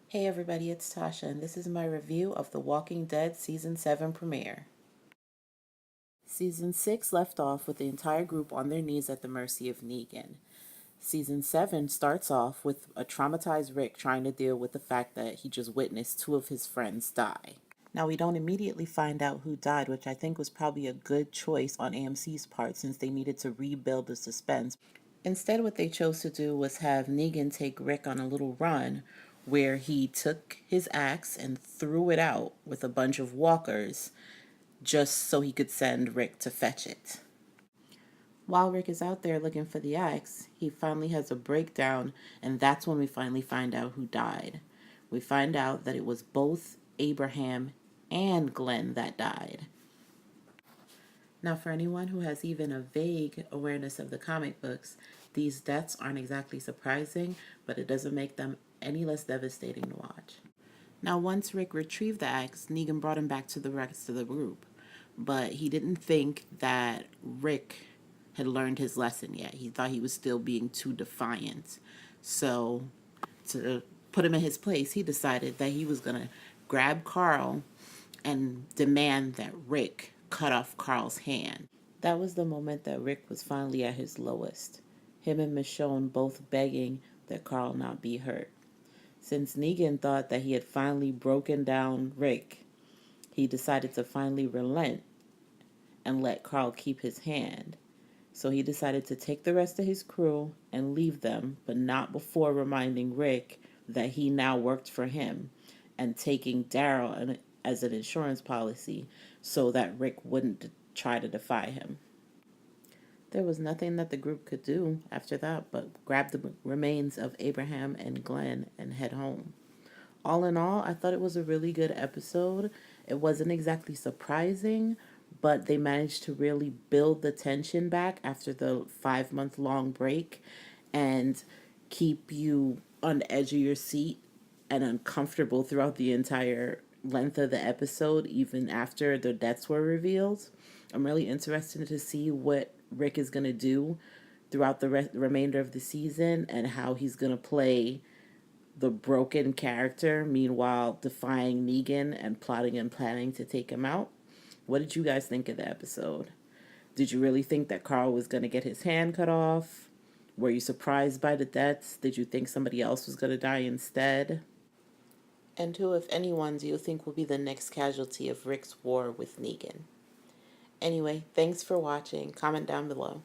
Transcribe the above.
Hey everybody, it's Tasha, and this is my review of The Walking Dead Season 7 premiere. Season 6 left off with the entire group on their knees at the mercy of Negan. Season 7 starts off with a traumatized Rick trying to deal with the fact that he just witnessed two of his friends die. Now, we don't immediately find out who died, which I think was probably a good choice on AMC's part since they needed to rebuild the suspense. Instead, what they chose to do was have Negan take Rick on a little run where he took his axe and threw it out with a bunch of walkers just so he could send Rick to fetch it. While Rick is out there looking for the axe, he finally has a breakdown, and that's when we finally find out who died. We find out that it was both Abraham and Glenn that died. Now, for anyone who has even a vague awareness of the comic books, these deaths aren't exactly surprising, but it doesn't make them any less devastating to watch. Now, once Rick retrieved the axe, Negan brought him back to the rest of the group, but he didn't think that Rick had learned his lesson yet. He thought he was still being too defiant. So, to put him in his place, he decided that he was going to grab Carl and demand that Rick cut off Carl's hand. That was the moment that Rick was finally at his lowest. Him and Michonne both begging that Carl not be hurt. Since Negan thought that he had finally broken down Rick, he decided to finally relent and let Carl keep his hand. So he decided to take the rest of his crew and leave them, but not before reminding Rick that he now worked for him and taking Daryl as an insurance policy so that Rick wouldn't try to defy him. There was nothing that the group could do after that but grab the remains of Abraham and Glenn and head home. All in all, I thought it was a really good episode. It wasn't exactly surprising, but they managed to really build the tension back after the 5-month long break and keep you on the edge of your seat and uncomfortable throughout the entire length of the episode, even after the deaths were revealed. I'm really interested to see what Rick is going to do throughout the remainder of the season and how he's going to play the broken character, meanwhile defying Negan and plotting and planning to take him out. What did you guys think of the episode? Did you really think that Carl was going to get his hand cut off? Were you surprised by the deaths? Did you think somebody else was going to die instead? And who, if anyone, do you think will be the next casualty of Rick's war with Negan? Anyway, thanks for watching. Comment down below.